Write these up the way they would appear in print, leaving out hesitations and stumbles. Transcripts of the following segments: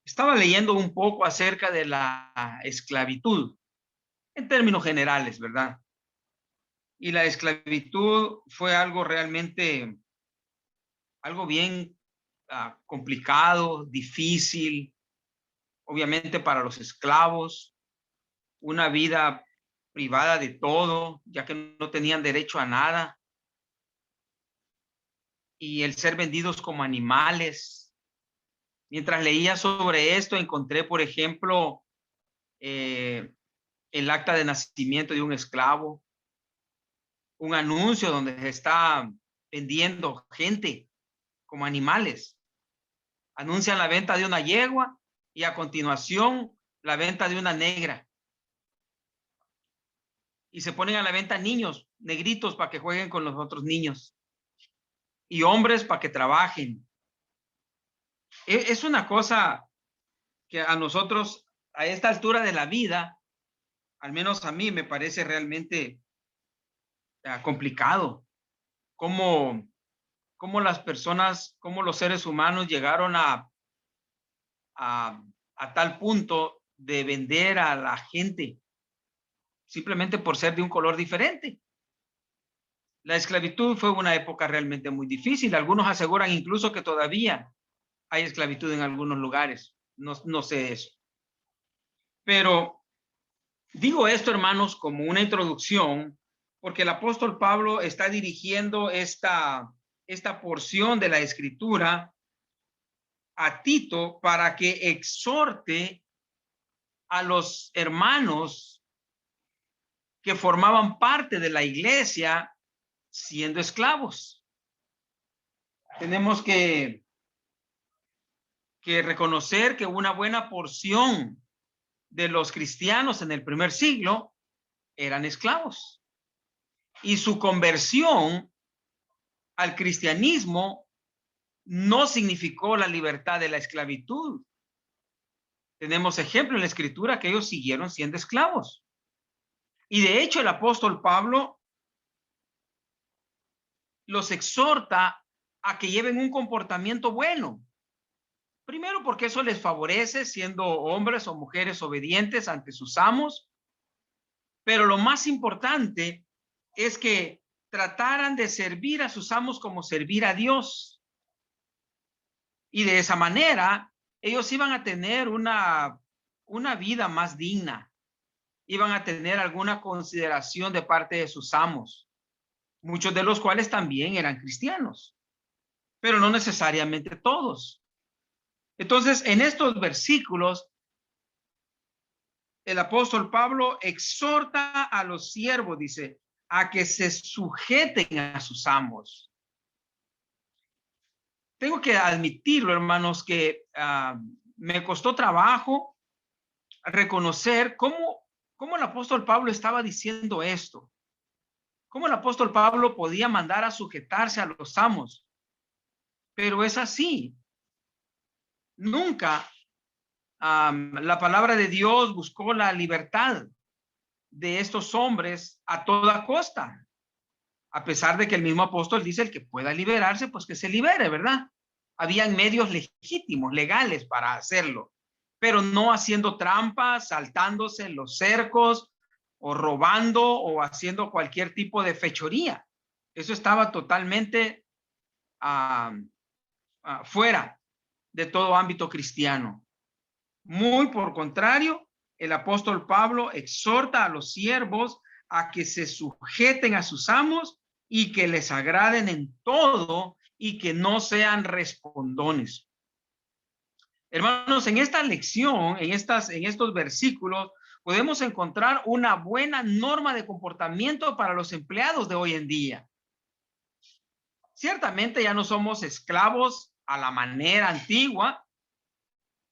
Estaba leyendo un poco acerca de la esclavitud, en términos generales, ¿verdad? Y la esclavitud fue algo realmente, algo bien complicado, difícil, obviamente para los esclavos, una vida privada de todo, ya que no tenían derecho a nada, y el ser vendidos como animales. Mientras leía sobre esto, encontré, por ejemplo, el acta de nacimiento de un esclavo, un anuncio donde se está vendiendo gente como animales. Anuncian la venta de una yegua y a continuación la venta de una negra. Y se ponen a la venta niños, negritos, para que jueguen con los otros niños. Y hombres para que trabajen. Es una cosa que a nosotros, a esta altura de la vida, al menos a mí, me parece realmente complicado. Cómo las personas, cómo los seres humanos llegaron a tal punto de vender a la gente simplemente por ser de un color diferente. La esclavitud fue una época realmente muy difícil. Algunos aseguran incluso que todavía hay esclavitud en algunos lugares. No sé eso. Pero digo esto, hermanos, como una introducción, porque el apóstol Pablo está dirigiendo esta porción de la escritura a Tito para que exhorte a los hermanos que formaban parte de la iglesia siendo esclavos. Tenemos que reconocer que una buena porción de los cristianos en el primer siglo eran esclavos. Y su conversión al cristianismo no significó la libertad de la esclavitud. Tenemos ejemplo en la escritura que ellos siguieron siendo esclavos. Y de hecho el apóstol Pablo los exhorta a que lleven un comportamiento bueno. Primero porque eso les favorece siendo hombres o mujeres obedientes ante sus amos. Pero lo más importante es que trataran de servir a sus amos como servir a Dios. Y de esa manera ellos iban a tener una vida más digna. Iban a tener alguna consideración de parte de sus amos, muchos de los cuales también eran cristianos, pero no necesariamente todos. Entonces, en estos versículos, el apóstol Pablo exhorta a los siervos, dice, a que se sujeten a sus amos. Tengo que admitirlo, hermanos, que me costó trabajo reconocer cómo el apóstol Pablo estaba diciendo esto. Cómo el apóstol Pablo podía mandar a sujetarse a los amos. Pero es así. Nunca la palabra de Dios buscó la libertad de estos hombres a toda costa. A pesar de que el mismo apóstol dice el que pueda liberarse, pues que se libere, ¿verdad? Habían medios legítimos, legales para hacerlo, pero no haciendo trampas, saltándose los cercos o robando o haciendo cualquier tipo de fechoría. Eso estaba totalmente fuera de todo ámbito cristiano. Muy por contrario, el apóstol Pablo exhorta a los siervos a que se sujeten a sus amos y que les agraden en todo y que no sean respondones. Hermanos, en esta lección, en estos versículos, podemos encontrar una buena norma de comportamiento para los empleados de hoy en día. Ciertamente ya no somos esclavos a la manera antigua,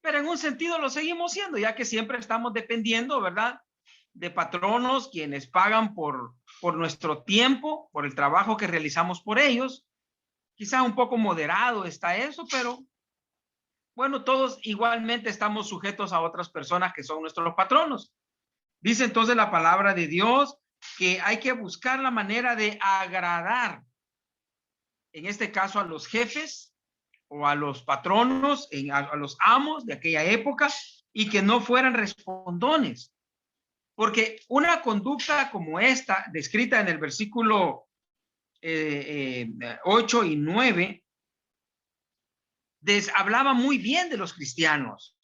pero en un sentido lo seguimos siendo, ya que siempre estamos dependiendo, ¿verdad?, de patronos quienes pagan por nuestro tiempo, por el trabajo que realizamos por ellos. Quizá un poco moderado está eso, pero bueno, todos igualmente estamos sujetos a otras personas que son nuestros patronos. Dice entonces la palabra de Dios que hay que buscar la manera de agradar, en este caso a los jefes, o a los patronos, a los amos de aquella época, y que no fueran respondones. Porque una conducta como esta, descrita en el versículo 8 y 9, hablaba muy bien de los cristianos.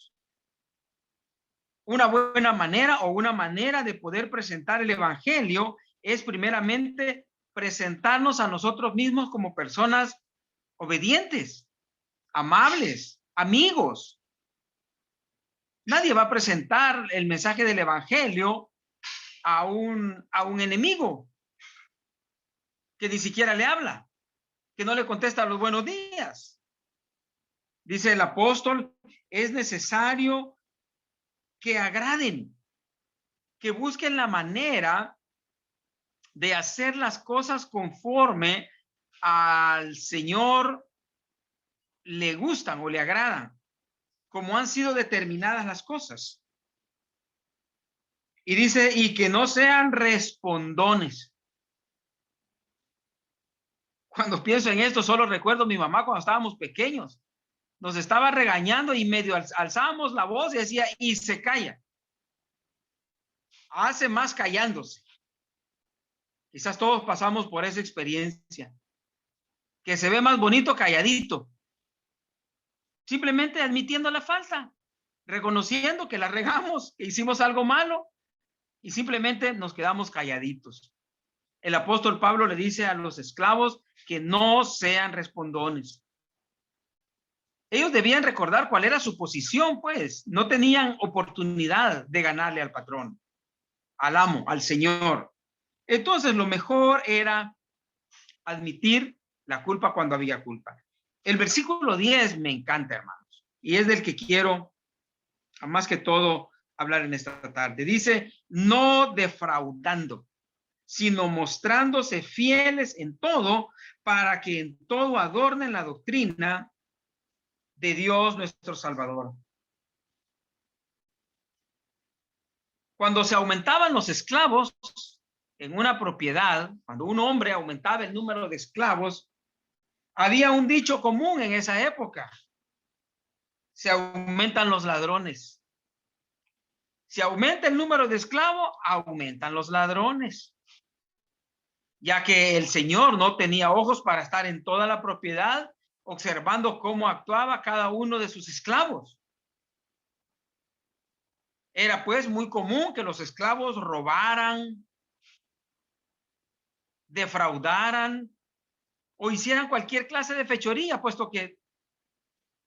Una buena manera o una manera de poder presentar el evangelio es primeramente presentarnos a nosotros mismos como personas obedientes, amables, amigos. Nadie va a presentar el mensaje del evangelio a un enemigo que ni siquiera le habla, que no le contesta los buenos días. Dice el apóstol, es necesario que agraden, que busquen la manera de hacer las cosas conforme al Señor le gustan o le agradan, como han sido determinadas las cosas. Y dice, y que no sean respondones. Cuando pienso en esto, solo recuerdo a mi mamá cuando estábamos pequeños. Nos estaba regañando y medio alzábamos la voz y decía, y se calla. Hace más callándose. Quizás todos pasamos por esa experiencia. Que se ve más bonito calladito. Simplemente admitiendo la falta. Reconociendo que la regamos, que hicimos algo malo. Y simplemente nos quedamos calladitos. El apóstol Pablo le dice a los esclavos que no sean respondones. Ellos debían recordar cuál era su posición, pues. No tenían oportunidad de ganarle al patrón, al amo, al Señor. Entonces, lo mejor era admitir la culpa cuando había culpa. El versículo 10 me encanta, hermanos, y es del que quiero, más que todo, hablar en esta tarde. Dice, no defraudando, sino mostrándose fieles en todo, para que en todo adornen la doctrina de Dios nuestro Salvador. Cuando se aumentaban los esclavos en una propiedad, cuando un hombre aumentaba el número de esclavos, había un dicho común en esa época. Se aumentan los ladrones. Si aumenta el número de esclavos, aumentan los ladrones. Ya que el Señor no tenía ojos para estar en toda la propiedad, observando cómo actuaba cada uno de sus esclavos. Era pues muy común que los esclavos robaran, defraudaran o hicieran cualquier clase de fechoría, puesto que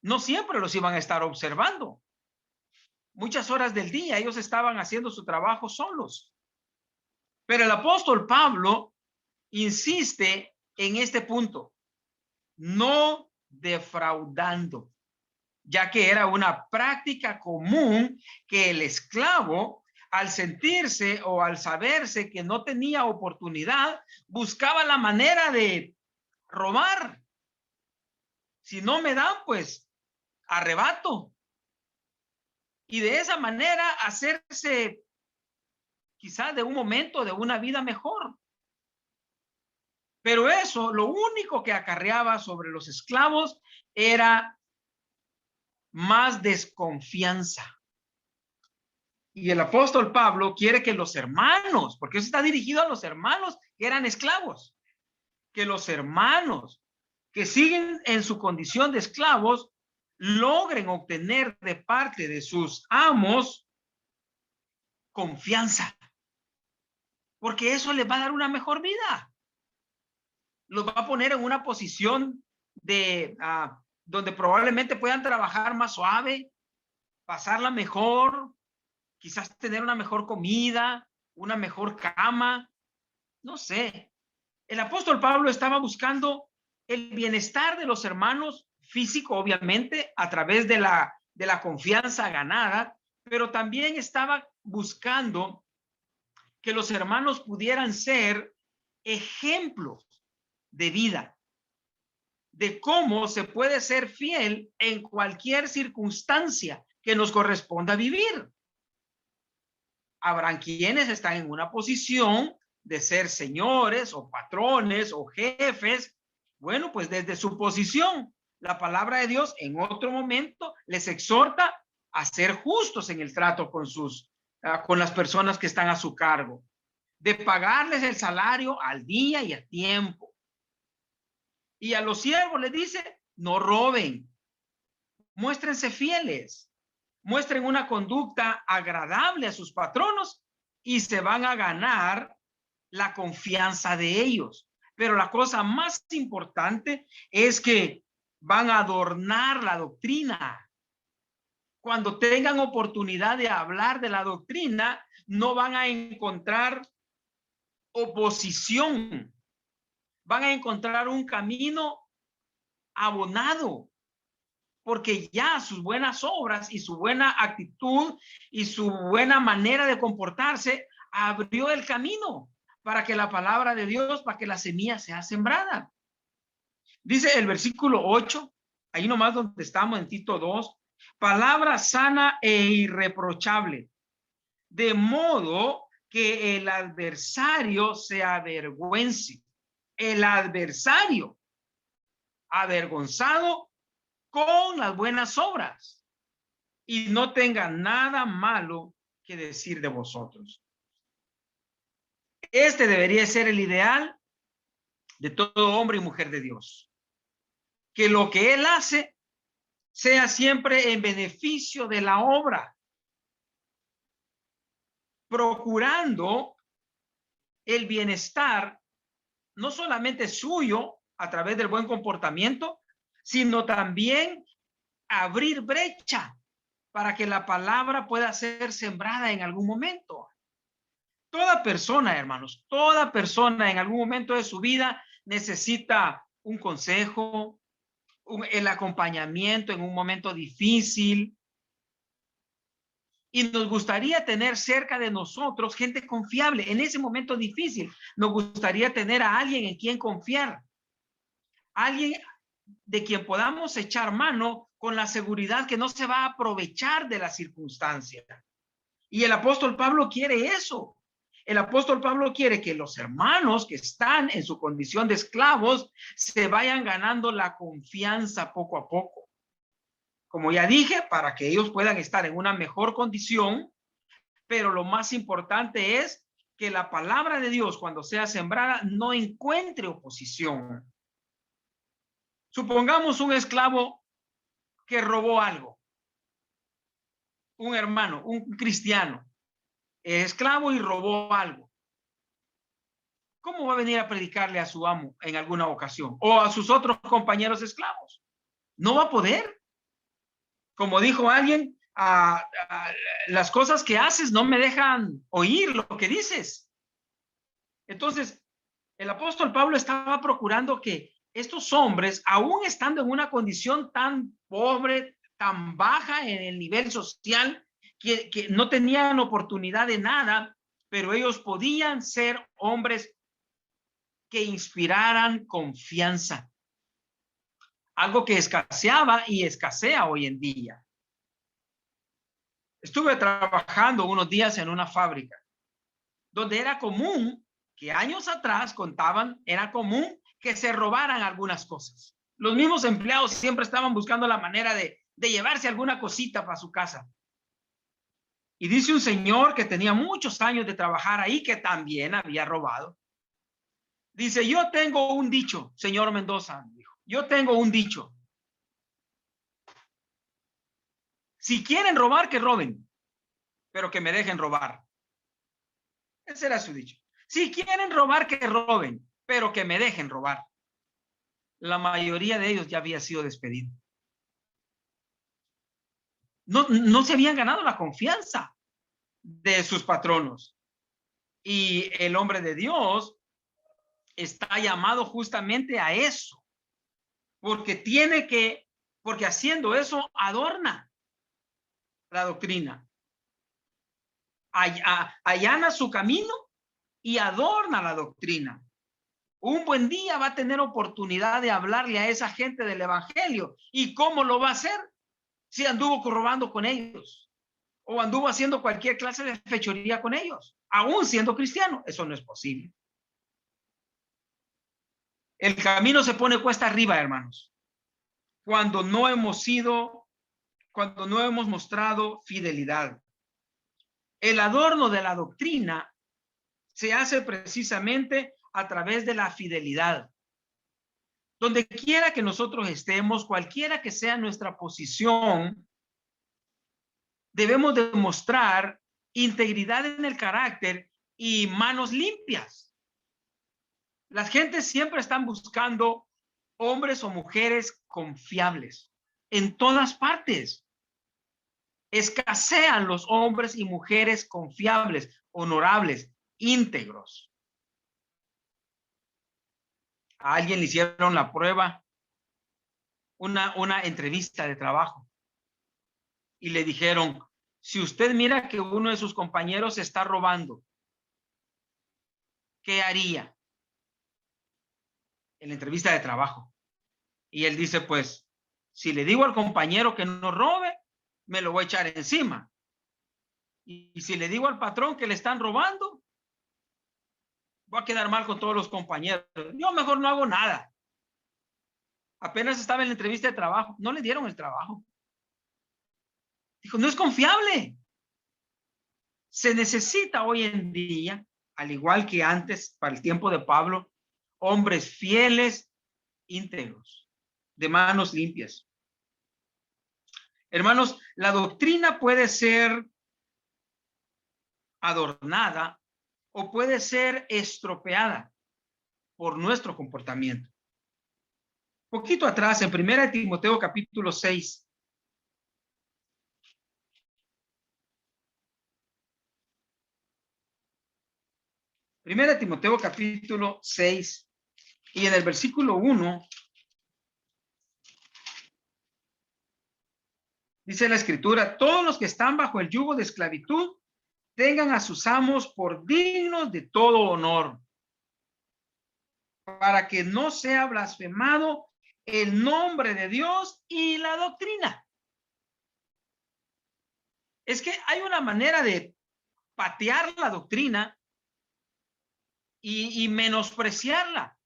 no siempre los iban a estar observando. Muchas horas del día ellos estaban haciendo su trabajo solos. Pero el apóstol Pablo insiste en este punto, no defraudando, ya que era una práctica común que el esclavo, al sentirse o al saberse que no tenía oportunidad, buscaba la manera de robar. Si no me dan, pues arrebato. Y de esa manera hacerse quizás de un momento de una vida mejor. Pero eso, lo único que acarreaba sobre los esclavos era más desconfianza. Y el apóstol Pablo quiere que los hermanos, porque eso está dirigido a los hermanos que eran esclavos, que los hermanos que siguen en su condición de esclavos logren obtener de parte de sus amos confianza, porque eso les va a dar una mejor vida. Los va a poner en una posición de donde probablemente puedan trabajar más suave, pasarla mejor, quizás tener una mejor comida, una mejor cama, no sé. El apóstol Pablo estaba buscando el bienestar de los hermanos físico, obviamente, a través de la confianza ganada, pero también estaba buscando que los hermanos pudieran ser ejemplos de vida, de cómo se puede ser fiel en cualquier circunstancia que nos corresponda vivir. Habrán quienes están en una posición de ser señores o patrones o jefes, bueno, pues desde su posición, La palabra de Dios en otro momento les exhorta a ser justos en el trato con las personas que están a su cargo, de pagarles el salario al día y a tiempo. Y a los siervos les dice, no roben, muéstrense fieles, muestren una conducta agradable a sus patronos y se van a ganar la confianza de ellos. Pero la cosa más importante es que van a adornar la doctrina. Cuando tengan oportunidad de hablar de la doctrina, no van a encontrar oposición. Van a encontrar un camino abonado, porque ya sus buenas obras y su buena actitud y su buena manera de comportarse abrió el camino para que la palabra de Dios, para que la semilla sea sembrada. Dice el versículo 8, ahí nomás donde estamos en Tito 2, palabra sana e irreprochable, de modo que el adversario se avergüence. El adversario avergonzado con las buenas obras y no tenga nada malo que decir de vosotros. Este debería ser el ideal de todo hombre y mujer de Dios. Que lo que él hace sea siempre en beneficio de la obra, procurando el bienestar no solamente suyo a través del buen comportamiento, sino también abrir brecha para que la palabra pueda ser sembrada en algún momento. Toda persona, hermanos, toda persona en algún momento de su vida necesita un consejo, el acompañamiento en un momento difícil. Y nos gustaría tener cerca de nosotros gente confiable en ese momento difícil. Nos gustaría tener a alguien en quien confiar, alguien de quien podamos echar mano con la seguridad que no se va a aprovechar de la circunstancia. Y el apóstol Pablo quiere eso. El apóstol Pablo quiere que los hermanos que están en su condición de esclavos se vayan ganando la confianza poco a poco. Como ya dije, para que ellos puedan estar en una mejor condición, pero lo más importante es que la palabra de Dios, cuando sea sembrada, no encuentre oposición. Supongamos un esclavo que robó algo, un hermano, un cristiano, esclavo y robó algo. ¿Cómo va a venir a predicarle a su amo en alguna ocasión o a sus otros compañeros esclavos? No va a poder. Como dijo alguien, las cosas que haces no me dejan oír lo que dices. Entonces, el apóstol Pablo estaba procurando que estos hombres, aún estando en una condición tan pobre, tan baja en el nivel social, que no tenían oportunidad de nada, pero ellos podían ser hombres que inspiraran confianza. Algo que escaseaba y escasea hoy en día. Estuve trabajando unos días en una fábrica donde era común que años atrás contaban, era común que se robaran algunas cosas. Los mismos empleados siempre estaban buscando la manera de llevarse alguna cosita para su casa. Y dice un señor que tenía muchos años de trabajar ahí que también había robado. Dice, yo tengo un dicho, señor Mendoza, dijo, yo tengo un dicho. Si quieren robar, que roben, pero que me dejen robar. Ese era su dicho. Si quieren robar, que roben, pero que me dejen robar. La mayoría de ellos ya había sido despedido. No se habían ganado la confianza de sus patronos. Y el hombre de Dios está llamado justamente a eso, porque haciendo eso adorna la doctrina, allana su camino y adorna la doctrina. Un buen día va a tener oportunidad de hablarle a esa gente del evangelio. ¿Y cómo lo va a hacer? Si anduvo robando con ellos o anduvo haciendo cualquier clase de fechoría con ellos, aún siendo cristiano. Eso no es posible. El camino se pone cuesta arriba, hermanos. cuando no hemos mostrado fidelidad. El adorno de la doctrina se hace precisamente a través de la fidelidad. Donde quiera que nosotros estemos, cualquiera que sea nuestra posición, debemos demostrar integridad en el carácter y manos limpias. Las gentes siempre están buscando hombres o mujeres confiables en todas partes. Escasean los hombres y mujeres confiables, honorables, íntegros. A alguien le hicieron la prueba, una entrevista de trabajo, y le dijeron: si usted mira que uno de sus compañeros está robando, ¿qué haría? En la entrevista de trabajo. Y él dice: pues, si le digo al compañero que no robe, me lo voy a echar encima. Y si le digo al patrón que le están robando, voy a quedar mal con todos los compañeros. Yo mejor no hago nada. Apenas estaba en la entrevista de trabajo, no le dieron el trabajo. Dijo: no es confiable. Se necesita hoy en día, al igual que antes, para el tiempo de Pablo, hombres fieles, íntegros, de manos limpias. Hermanos, la doctrina puede ser adornada o puede ser estropeada por nuestro comportamiento. Poquito atrás, en 1 Timoteo capítulo 6, Primera Timoteo capítulo 6, y en el versículo 1, dice la escritura: todos los que están bajo el yugo de esclavitud tengan a sus amos por dignos de todo honor, para que no sea blasfemado el nombre de Dios y la doctrina. Es que hay una manera de patear la doctrina y menospreciarla,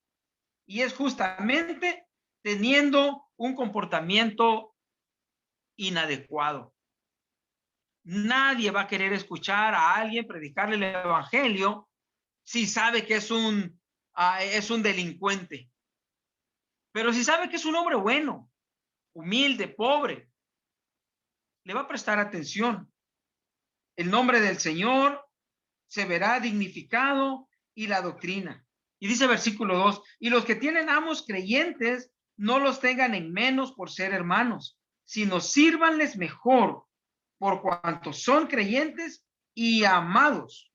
y es justamente teniendo un comportamiento inadecuado. Nadie va a querer escuchar a alguien predicarle el evangelio si sabe que es un delincuente. Pero si sabe que es un hombre bueno, humilde, pobre, le va a prestar atención. El nombre del Señor se verá dignificado y la doctrina. Y dice versículo 2: y los que tienen amos creyentes no los tengan en menos por ser hermanos, sino sírvanles mejor por cuanto son creyentes y amados,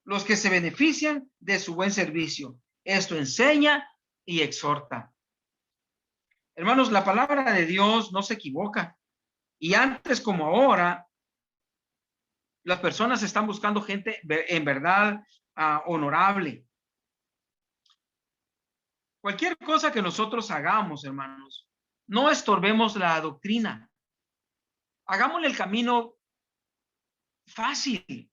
los que se benefician de su buen servicio. Esto enseña y exhorta. Hermanos, la palabra de Dios no se equivoca, y antes como ahora, las personas están buscando gente en verdad honorable. Cualquier cosa que nosotros hagamos, hermanos, no estorbemos la doctrina. Hagámosle el camino fácil.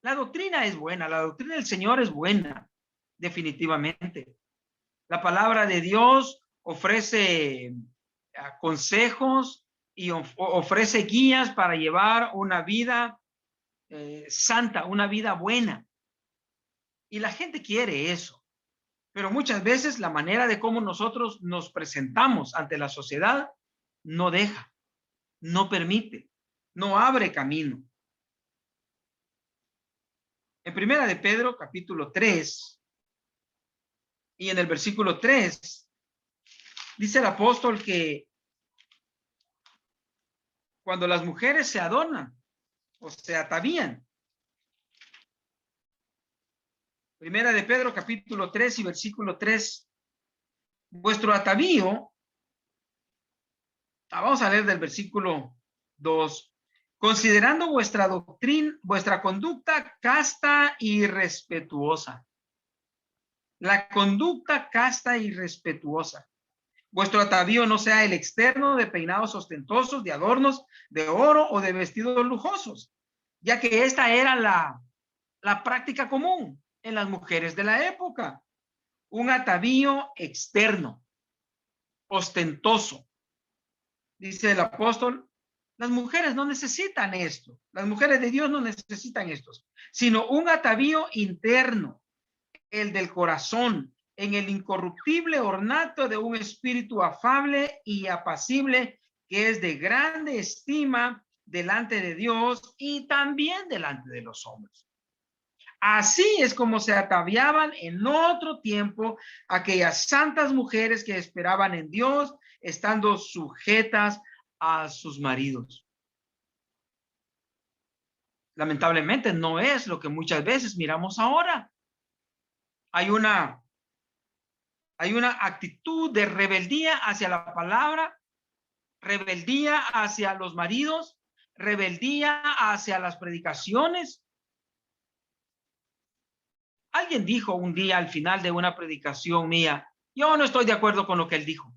La doctrina es buena, la doctrina del Señor es buena, definitivamente. La palabra de Dios ofrece consejos y ofrece guías para llevar una vida santa, una vida buena. Y la gente quiere eso. Pero muchas veces la manera de cómo nosotros nos presentamos ante la sociedad no deja, no permite, no abre camino. En Primera de Pedro, capítulo 3, y en el versículo 3, dice el apóstol que cuando las mujeres se adornan o se atavían. Primera de Pedro, capítulo 3 y versículo 3, vuestro atavío, vamos a leer del versículo 2, considerando vuestra doctrina, vuestra conducta casta y respetuosa. La conducta casta y respetuosa. Vuestro atavío no sea el externo de peinados ostentosos, de adornos de oro o de vestidos lujosos, ya que esta era la práctica común en las mujeres de la época. Un atavío externo, ostentoso, Dice el apóstol, las mujeres no necesitan esto. Las mujeres de Dios no necesitan esto, sino un atavío interno, el del corazón, en el incorruptible ornato de un espíritu afable y apacible, que es de grande estima delante de Dios y también delante de los hombres. Así es como se ataviaban en otro tiempo aquellas santas mujeres que esperaban en Dios, estando sujetas a sus maridos. Lamentablemente no es lo que muchas veces miramos ahora. Hay una actitud de rebeldía hacia la palabra, rebeldía hacia los maridos, rebeldía hacia las predicaciones. Alguien dijo un día al final de una predicación mía, yo no estoy de acuerdo con lo que él dijo.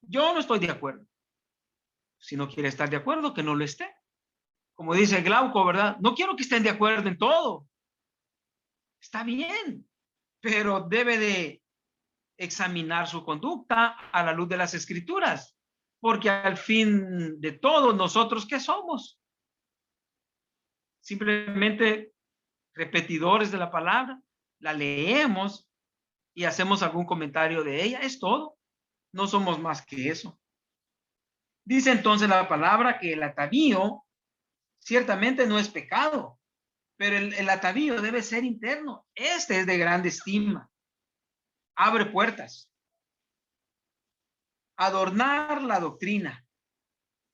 Yo no estoy de acuerdo. Si no quiere estar de acuerdo, que no lo esté. Como dice Glauco, ¿verdad? No quiero que estén de acuerdo en todo. Está bien, pero debe de examinar su conducta a la luz de las escrituras, porque al fin de todo, nosotros, ¿qué somos? Simplemente repetidores de la palabra, la leemos y hacemos algún comentario de ella, es todo. No somos más que eso. Dice entonces la palabra que el atavío ciertamente no es pecado, pero el atavío debe ser interno. Este es de grande estima. Abre puertas. Adornar la doctrina.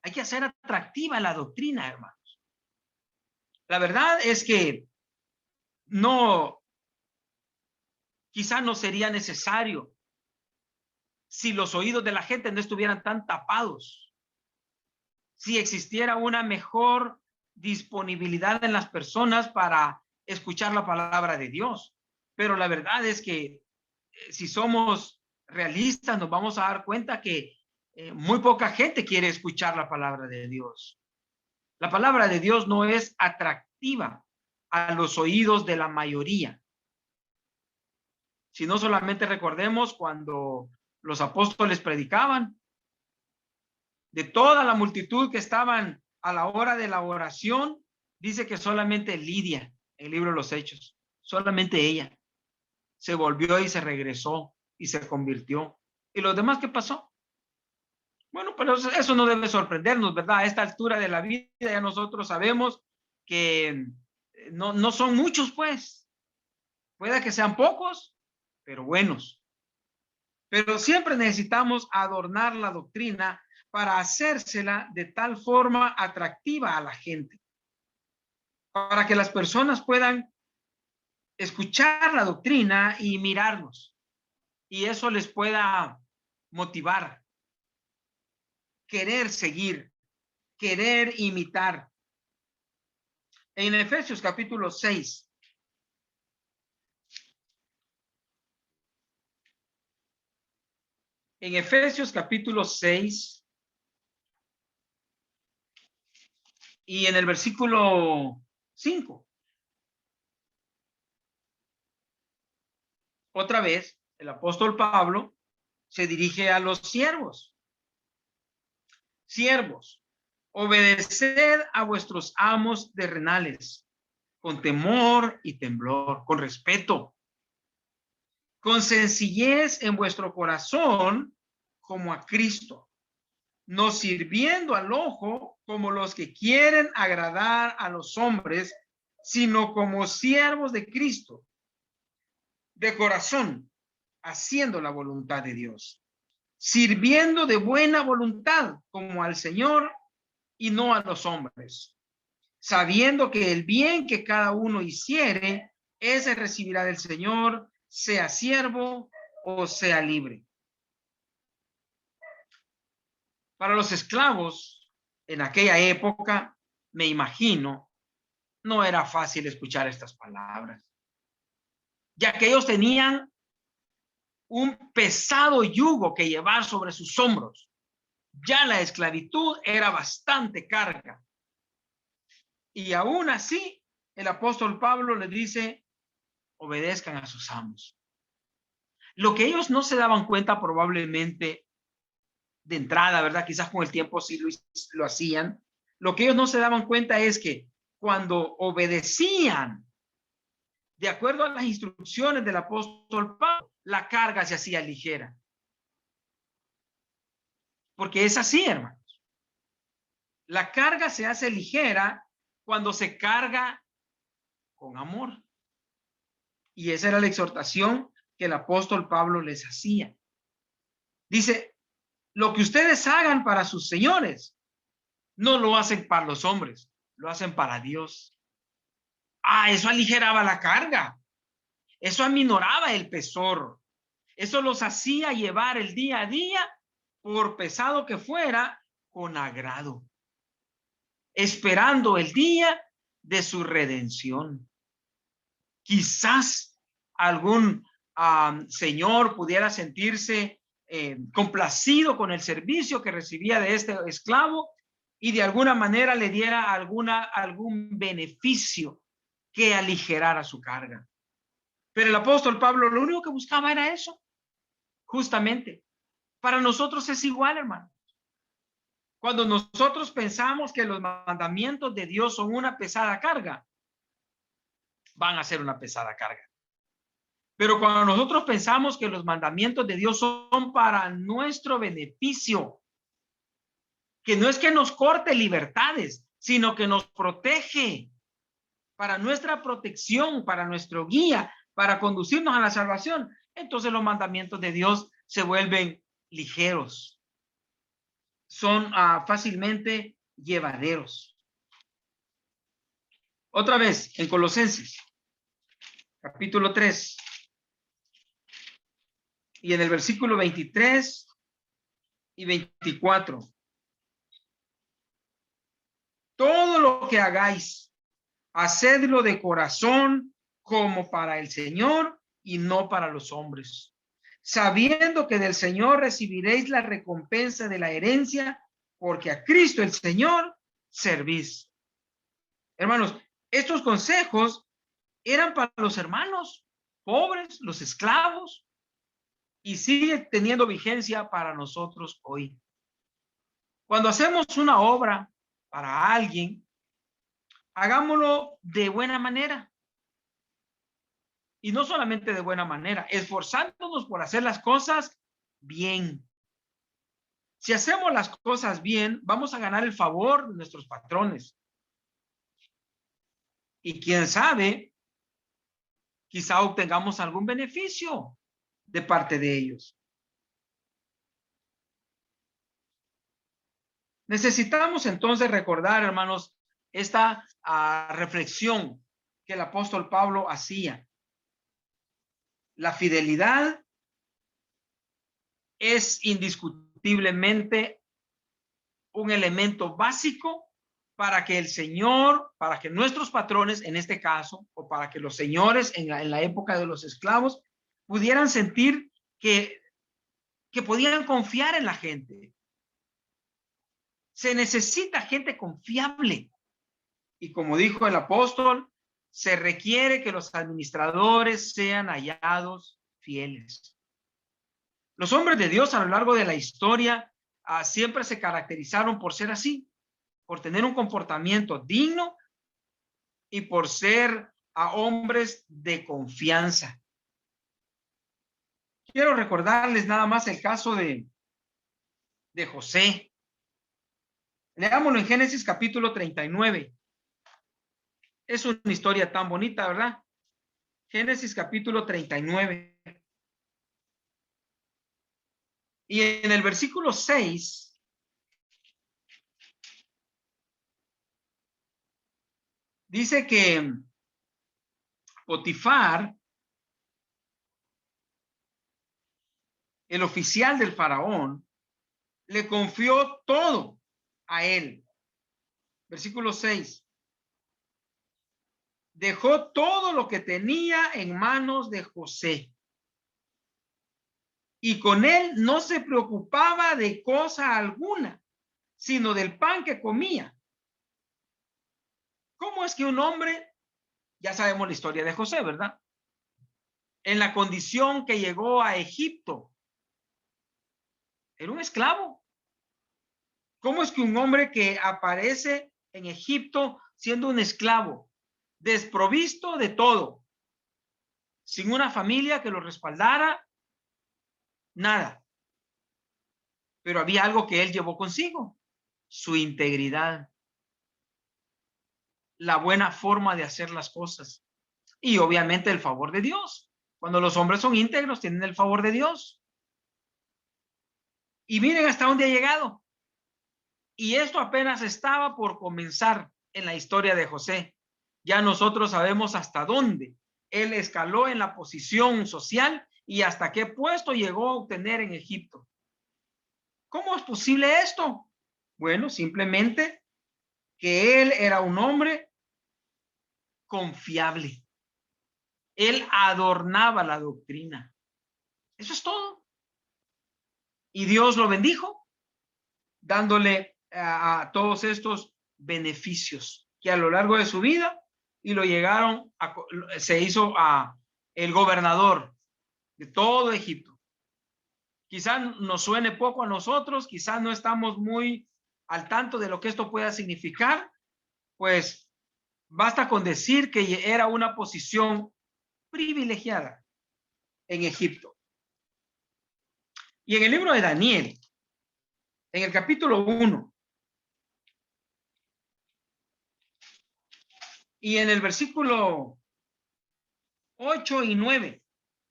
Hay que hacer atractiva la doctrina, hermanos. La verdad es que no, quizá no sería necesario si los oídos de la gente no estuvieran tan tapados, si existiera una mejor disponibilidad en las personas para escuchar la palabra de Dios. Pero la verdad es que si somos realistas, nos vamos a dar cuenta que muy poca gente quiere escuchar la palabra de Dios. La palabra de Dios no es atractiva a los oídos de la mayoría. Si no, solamente recordemos cuando los apóstoles predicaban, de toda la multitud que estaban a la hora de la oración, dice que solamente Lidia, en el libro de los Hechos, solamente ella se volvió y se regresó y se convirtió. ¿Y los demás qué pasó? Bueno, pero eso no debe sorprendernos, ¿verdad? A esta altura de la vida ya nosotros sabemos que no son muchos, pues. Puede que sean pocos, pero buenos. Pero siempre necesitamos adornar la doctrina para hacérsela de tal forma atractiva a la gente, para que las personas puedan escuchar la doctrina y mirarnos, y eso les pueda motivar, querer seguir, querer imitar. En Efesios capítulo 6, en Efesios capítulo 6 y en el versículo 5, otra vez el apóstol Pablo se dirige a los siervos. Siervos, obedeced a vuestros amos terrenales con temor y temblor, con respeto, con sencillez en vuestro corazón, como a Cristo, no sirviendo al ojo como los que quieren agradar a los hombres, sino como siervos de Cristo, de corazón, haciendo la voluntad de Dios, sirviendo de buena voluntad como al Señor y no a los hombres, sabiendo que el bien que cada uno hiciere, ese recibirá del Señor, sea siervo o sea libre. Para los esclavos en aquella época, me imagino, no era fácil escuchar estas palabras, ya que ellos tenían un pesado yugo que llevar sobre sus hombros. Ya la esclavitud era bastante carga. Y aún así, el apóstol Pablo les dice, obedezcan a sus amos. Lo que ellos no se daban cuenta probablemente de entrada, ¿verdad? Quizás con el tiempo sí lo hacían. Lo que ellos no se daban cuenta es que cuando obedecían de acuerdo a las instrucciones del apóstol Pablo, la carga se hacía ligera. Porque es así, hermanos. La carga se hace ligera cuando se carga con amor. Y esa era la exhortación que el apóstol Pablo les hacía. Dice, lo que ustedes hagan para sus señores, no lo hacen para los hombres, lo hacen para Dios. Eso aligeraba la carga. Eso aminoraba el pesor. Eso los hacía llevar el día a día, por pesado que fuera, con agrado, esperando el día de su redención. Quizás algún señor pudiera sentirse complacido con el servicio que recibía de este esclavo y de alguna manera le diera algún beneficio que aligerara su carga. Pero el apóstol Pablo lo único que buscaba era eso, justamente. Para nosotros es igual, hermano. Cuando nosotros pensamos que los mandamientos de Dios son una pesada carga, van a ser una pesada carga. Pero cuando nosotros pensamos que los mandamientos de Dios son para nuestro beneficio, que no es que nos corte libertades, sino que nos protege para nuestra protección, para nuestro guía, para conducirnos a la salvación, entonces los mandamientos de Dios se vuelven ligeros, son fácilmente llevaderos. Otra vez, en Colosenses, capítulo 3, y en el versículo 23 y 24. Todo lo que hagáis, hacedlo de corazón como para el Señor y no para los hombres, sabiendo que del Señor recibiréis la recompensa de la herencia, porque a Cristo el Señor servís. Hermanos, estos consejos eran para los hermanos pobres, los esclavos, y sigue teniendo vigencia para nosotros hoy. Cuando hacemos una obra para alguien, hagámoslo de buena manera. Y no solamente de buena manera, esforzándonos por hacer las cosas bien. Si hacemos las cosas bien, vamos a ganar el favor de nuestros patrones. Y quién sabe, quizá obtengamos algún beneficio de parte de ellos. Necesitamos entonces recordar, hermanos, esta reflexión que el apóstol Pablo hacía. La fidelidad es indiscutiblemente un elemento básico para que el Señor, para que nuestros patrones, en este caso, o para que los señores en la época de los esclavos, pudieran sentir que podían confiar en la gente. Se necesita gente confiable. Y como dijo el apóstol, se requiere que los administradores sean hallados fieles. Los hombres de Dios a lo largo de la historia siempre se caracterizaron por ser así, por tener un comportamiento digno y por ser hombres de confianza. Quiero recordarles nada más el caso de José. Leámoslo en Génesis capítulo 39. Es una historia tan bonita, ¿verdad? Génesis capítulo 39. Y en el versículo 6 dice que Potifar, el oficial del faraón, le confió todo a él. Versículo 6. Dejó todo lo que tenía en manos de José. Y con él no se preocupaba de cosa alguna, sino del pan que comía. ¿Cómo es que un hombre, ya sabemos la historia de José, ¿verdad? En la condición que llegó a Egipto, era un esclavo, ¿Cómo es que un hombre que aparece en Egipto siendo un esclavo, desprovisto de todo, sin una familia que lo respaldara, nada? Pero había algo que él llevó consigo: su integridad, la buena forma de hacer las cosas y obviamente el favor de Dios. Cuando los hombres son íntegros, tienen el favor de Dios. Y miren hasta dónde ha llegado. Y esto apenas estaba por comenzar en la historia de José. Ya nosotros sabemos hasta dónde él escaló en la posición social y hasta qué puesto llegó a obtener en Egipto. ¿Cómo es posible esto? Bueno, simplemente que él era un hombre confiable. Él adornaba la doctrina. Eso es todo. Y Dios lo bendijo, dándole a todos estos beneficios que a lo largo de su vida, y lo llegaron a, se hizo el gobernador de todo Egipto. Quizás nos suene poco a nosotros, quizás no estamos muy al tanto de lo que esto pueda significar, pues basta con decir que era una posición privilegiada en Egipto. Y en el libro de Daniel, en el capítulo 1, y en el versículo 8 y 9,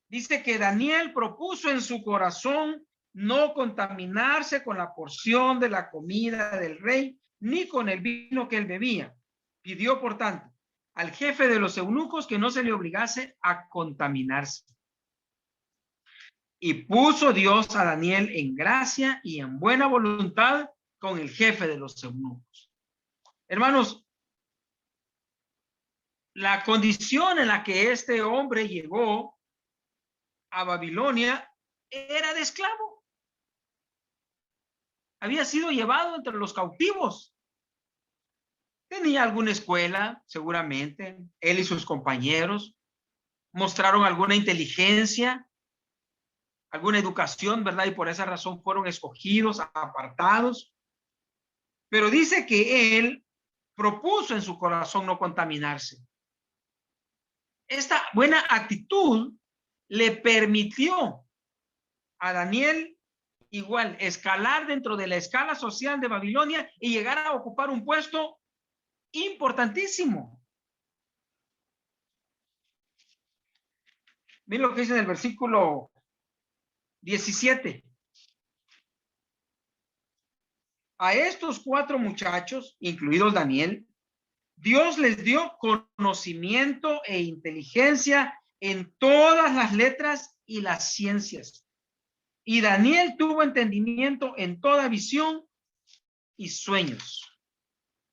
dice que Daniel propuso en su corazón no contaminarse con la porción de la comida del rey, ni con el vino que él bebía. Pidió, por tanto, al jefe de los eunucos que no se le obligase a contaminarse. Y puso Dios a Daniel en gracia y en buena voluntad con el jefe de los eunucos. Hermanos, la condición en la que este hombre llegó a Babilonia era de esclavo. Había sido llevado entre los cautivos. Tenía alguna escuela, seguramente. Él y sus compañeros mostraron alguna inteligencia, alguna educación, ¿verdad? Y por esa razón fueron escogidos, apartados. Pero dice que él propuso en su corazón no contaminarse. Esta buena actitud le permitió a Daniel igual escalar dentro de la escala social de Babilonia y llegar a ocupar un puesto importantísimo. Miren lo que dice en el versículo 17. A estos 4 muchachos, incluidos Daniel, Dios les dio conocimiento e inteligencia en todas las letras y las ciencias. Y Daniel tuvo entendimiento en toda visión y sueños.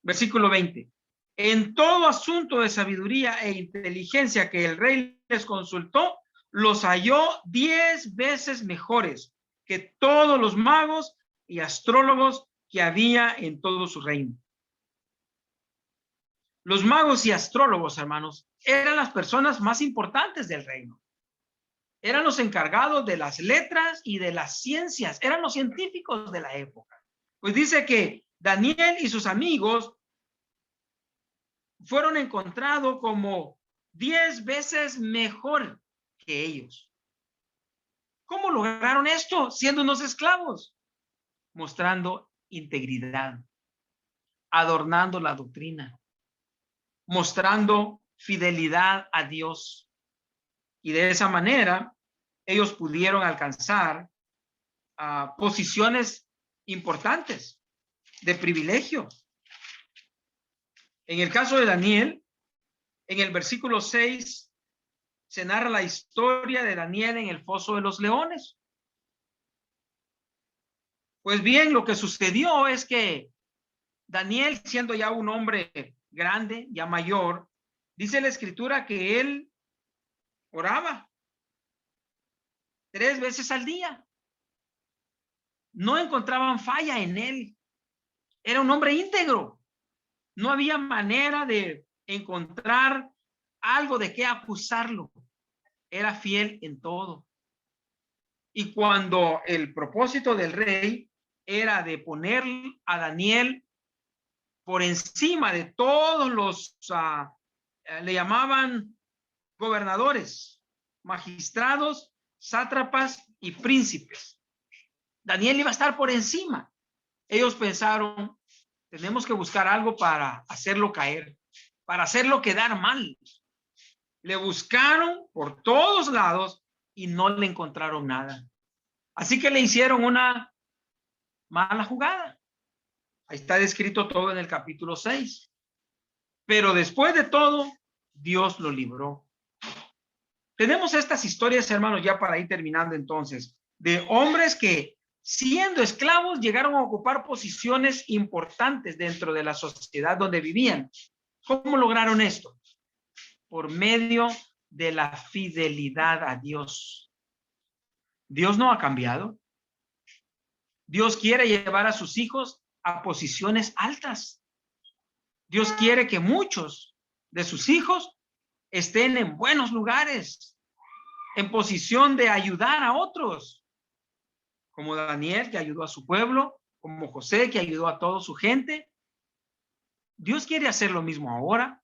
Versículo 20. En todo asunto de sabiduría e inteligencia que el rey les consultó, los halló 10 veces mejores que todos los magos y astrólogos que había en todo su reino. Los magos y astrólogos, hermanos, eran las personas más importantes del reino. Eran los encargados de las letras y de las ciencias. Eran los científicos de la época. Pues dice que Daniel y sus amigos fueron encontrados como 10 veces mejor que ellos. ¿Cómo lograron esto siendo unos esclavos? Mostrando integridad, adornando la doctrina, mostrando fidelidad a Dios. Y de esa manera ellos pudieron alcanzar posiciones importantes de privilegio. En el caso de Daniel, en el versículo 6 se narra la historia de Daniel en el foso de los leones. Pues bien, lo que sucedió es que Daniel, siendo ya un hombre grande, ya mayor, dice la escritura que él oraba 3 veces al día. No encontraban falla en él. Era un hombre íntegro. No había manera de encontrar algo de qué acusarlo. Era fiel en todo. Y cuando el propósito del rey era de poner a Daniel por encima de todos los, le llamaban gobernadores, magistrados, sátrapas y príncipes. Daniel iba a estar por encima. Ellos pensaron, tenemos que buscar algo para hacerlo caer, para hacerlo quedar mal. Le buscaron por todos lados y no le encontraron nada. Así que le hicieron una mala jugada. Ahí está descrito todo en el capítulo 6. Pero después de todo, Dios lo libró. Tenemos estas historias, hermanos, ya para ir terminando entonces, de hombres que siendo esclavos llegaron a ocupar posiciones importantes dentro de la sociedad donde vivían. ¿Cómo lograron esto? Por medio de la fidelidad a Dios. Dios no ha cambiado. Dios quiere llevar a sus hijos a posiciones altas. Dios quiere que muchos de sus hijos estén en buenos lugares, en posición de ayudar a otros, como Daniel, que ayudó a su pueblo, como José, que ayudó a toda su gente. Dios quiere hacer lo mismo ahora,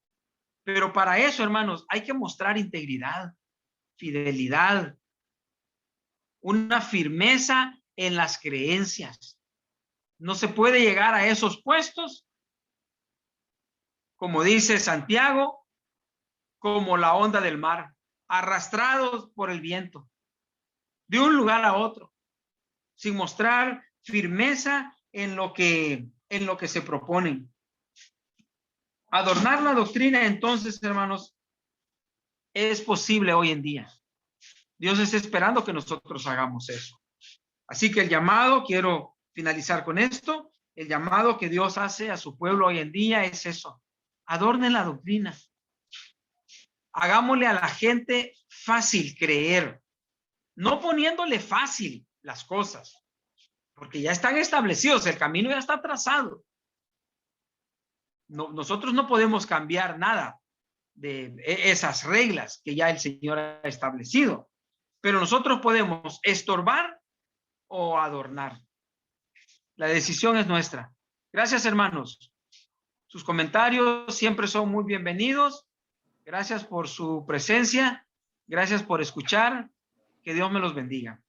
pero para eso, hermanos, hay que mostrar integridad, fidelidad, una firmeza en las creencias. No se puede llegar a esos puestos, como dice Santiago, como la onda del mar, arrastrados por el viento, de un lugar a otro, sin mostrar firmeza en lo que se proponen. Adornar la doctrina, entonces, hermanos, es posible hoy en día. Dios está esperando que nosotros hagamos eso. Así que el llamado, quiero finalizar con esto, el llamado que Dios hace a su pueblo hoy en día es eso. Adornen la doctrina. Hagámosle a la gente fácil creer, no poniéndole fácil las cosas, porque ya están establecidos, el camino ya está trazado. No, nosotros no podemos cambiar nada de esas reglas que ya el Señor ha establecido, pero nosotros podemos estorbar o adornar. La decisión es nuestra. Gracias, hermanos. Sus comentarios siempre son muy bienvenidos. Gracias por su presencia. Gracias por escuchar. Que Dios me los bendiga.